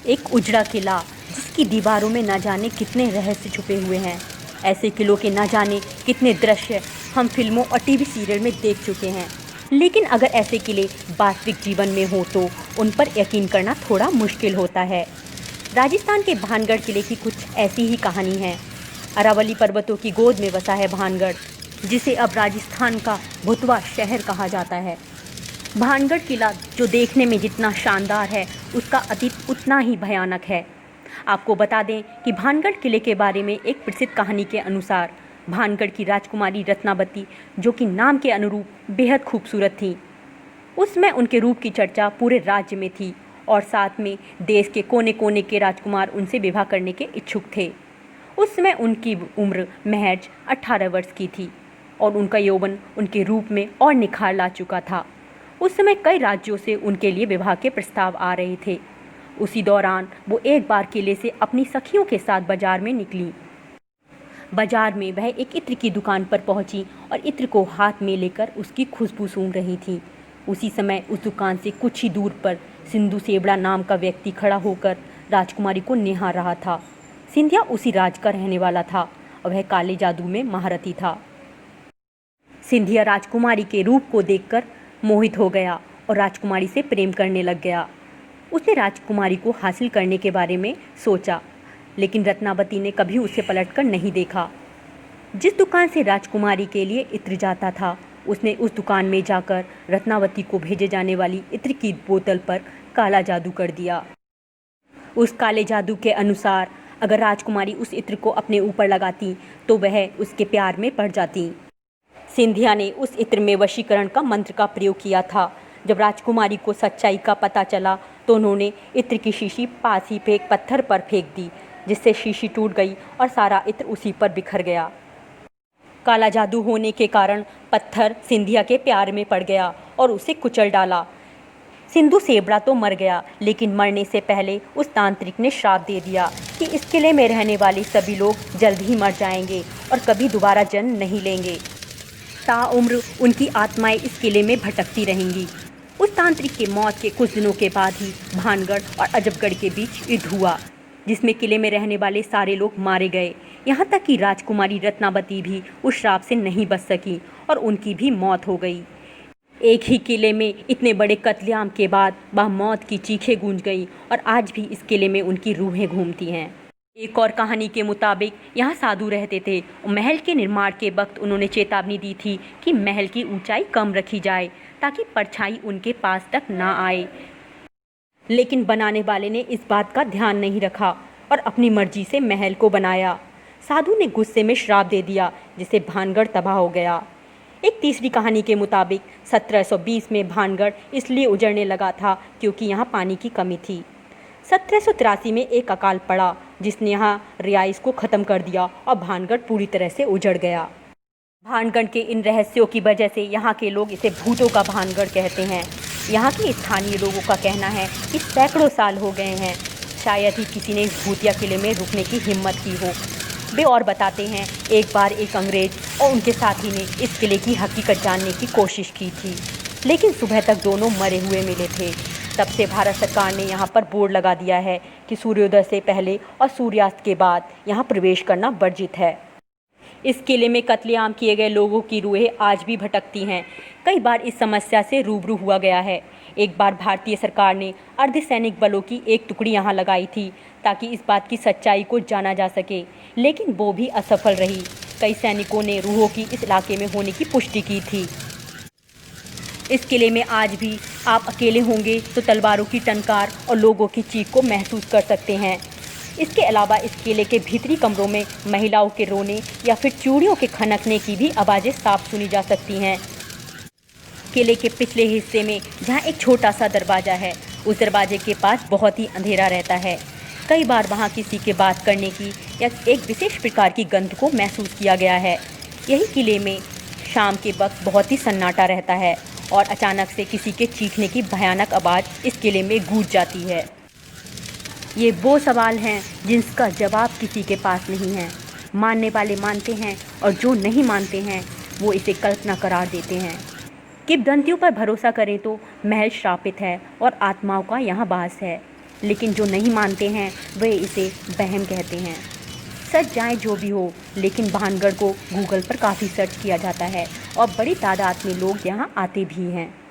एक उजड़ा किला जिसकी दीवारों में न जाने कितने रहस्य छुपे हुए हैं। ऐसे किलों के न जाने कितने दृश्य हम फिल्मों और टीवी सीरियल में देख चुके हैं, लेकिन अगर ऐसे किले वास्तविक जीवन में हो तो उन पर यकीन करना थोड़ा मुश्किल होता है। राजस्थान के भानगढ़ किले की कुछ ऐसी ही कहानी है। अरावली पर्वतों की गोद में बसा है भानगढ़, जिसे अब राजस्थान का भुतवा शहर कहा जाता है। भानगढ़ किला जो देखने में जितना शानदार है, उसका अतीत उतना ही भयानक है। आपको बता दें कि भानगढ़ किले के बारे में एक प्रसिद्ध कहानी के अनुसार भानगढ़ की राजकुमारी रत्नावती, जो कि नाम के अनुरूप बेहद खूबसूरत थी, उसमें उनके रूप की चर्चा पूरे राज्य में थी और साथ में देश के कोने कोने के राजकुमार उनसे विवाह करने के इच्छुक थे। उस समय उनकी उम्र महज 18 वर्ष की थी और उनका यौवन उनके रूप में और निखार ला चुका था। उस समय कई राज्यों से उनके लिए विवाह के प्रस्ताव आ रहे थे। उसी दौरान वो एक बार किले से अपनी सखियों के साथ बाजार में निकली। बाजार में वह एक इत्र की दुकान पर पहुंची और इत्र को हाथ में लेकर उसकी खुशबू सूंघ रही थी। उसी समय उस दुकान से कुछ ही दूर पर सिंधु सेबड़ा नाम का व्यक्ति खड़ा होकर राजकुमारी को निहार रहा था। सिंधिया उसी राज का रहने वाला था और वह काले जादू में महारथी था। सिंधिया राजकुमारी के रूप को देखकर मोहित हो गया और राजकुमारी से प्रेम करने लग गया। उसने राजकुमारी को हासिल करने के बारे में सोचा, लेकिन रत्नावती ने कभी उसे पलटकर नहीं देखा। जिस दुकान से राजकुमारी के लिए इत्र जाता था, उसने उस दुकान में जाकर रत्नावती को भेजे जाने वाली इत्र की बोतल पर काला जादू कर दिया। उस काले जादू के अनुसार अगर राजकुमारी उस इत्र को अपने ऊपर लगाती तो वह उसके प्यार में पड़ जाती। सिंधिया ने उस इत्र में वशीकरण का मंत्र का प्रयोग किया था। जब राजकुमारी को सच्चाई का पता चला तो उन्होंने इत्र की शीशी पास ही पे एक पत्थर पर फेंक दी, जिससे शीशी टूट गई और सारा इत्र उसी पर बिखर गया। काला जादू होने के कारण पत्थर सिंधिया के प्यार में पड़ गया और उसे कुचल डाला। सिंधु सेबड़ा तो मर गया, लेकिन मरने से पहले उस तांत्रिक ने श्राप दे दिया कि इस किले में रहने वाले सभी लोग जल्द ही मर जाएंगे और कभी दोबारा जन्म नहीं लेंगे। ताउम्र उनकी आत्माएं इस किले में भटकती रहेंगी। उस तांत्रिक के मौत के कुछ दिनों के बाद ही भानगढ़ और अजबगढ़ के बीच युद्ध हुआ, जिसमें किले में रहने वाले सारे लोग मारे गए। यहाँ तक कि राजकुमारी रत्नावती भी उस श्राप से नहीं बच सकी और उनकी भी मौत हो गई। एक ही किले में इतने बड़े कत्लेआम के बाद वह मौत की चीखें गूंज गई और आज भी इस किले में उनकी रूहें घूमती हैं। एक और कहानी के मुताबिक यहाँ साधु रहते थे और महल के निर्माण के वक्त उन्होंने चेतावनी दी थी कि महल की ऊंचाई कम रखी जाए ताकि परछाई उनके पास तक ना आए, लेकिन बनाने वाले ने इस बात का ध्यान नहीं रखा और अपनी मर्जी से महल को बनाया। साधु ने गुस्से में श्राप दे दिया, जिससे भानगढ़ तबाह हो गया। एक तीसरी कहानी के मुताबिक 1720 में भानगढ़ इसलिए उजड़ने लगा था क्योंकि यहाँ पानी की कमी थी। 1783 में एक अकाल पड़ा जिसने यहाँ रिहाइश को ख़त्म कर दिया और भानगढ़ पूरी तरह से उजड़ गया। भानगढ़ के इन रहस्यों की वजह से यहाँ के लोग इसे भूतों का भानगढ़ कहते हैं। यहाँ के स्थानीय लोगों का कहना है कि सैकड़ों साल हो गए हैं, शायद ही किसी ने इस भूतिया किले में रुकने की हिम्मत की हो। वे और बताते हैं, एक बार एक अंग्रेज और उनके साथी ने इस किले की हकीकत जानने की कोशिश की थी, लेकिन सुबह तक दोनों मरे हुए मिले थे। तब से भारत सरकार ने यहाँ पर बोर्ड लगा दिया है कि सूर्योदय से पहले और सूर्यास्त के बाद यहाँ प्रवेश करना वर्जित है। इस किले में कत्लेआम किए गए लोगों की रूहें आज भी भटकती हैं। कई बार इस समस्या से रूबरू हुआ गया है। एक बार भारतीय सरकार ने अर्धसैनिक बलों की एक टुकड़ी यहाँ लगाई थी ताकि इस बात की सच्चाई को जाना जा सके, लेकिन वो भी असफल रही। कई सैनिकों ने रूहों की इस इलाके में होने की पुष्टि की थी। इस किले में आज भी आप अकेले होंगे तो तलवारों की टंकार और लोगों की चीख को महसूस कर सकते हैं। इसके अलावा इस किले के भीतरी कमरों में महिलाओं के रोने या फिर चूड़ियों के खनकने की भी आवाज़ें साफ सुनी जा सकती हैं। किले के पिछले हिस्से में जहाँ एक छोटा सा दरवाज़ा है, उस दरवाजे के पास बहुत ही अंधेरा रहता है। कई बार वहाँ किसी के बात करने की या एक विशेष प्रकार की गंध को महसूस किया गया है। यही किले में शाम के वक्त बहुत ही सन्नाटा रहता है और अचानक से किसी के चीखने की भयानक आवाज़ इस किले में गूंज जाती है। ये वो सवाल हैं जिनका जवाब किसी के पास नहीं है। मानने वाले मानते हैं और जो नहीं मानते हैं वो इसे कल्पना करार देते हैं। किंवदंतियों पर भरोसा करें तो महल श्रापित है और आत्माओं का यहाँ वास है। लेकिन जो नहीं मानते हैं वे इसे वहम कहते हैं। सच जाए जो भी हो, लेकिन भानगढ़ को गूगल पर काफ़ी सर्च किया जाता है और बड़ी तादाद में लोग यहाँ आते भी हैं।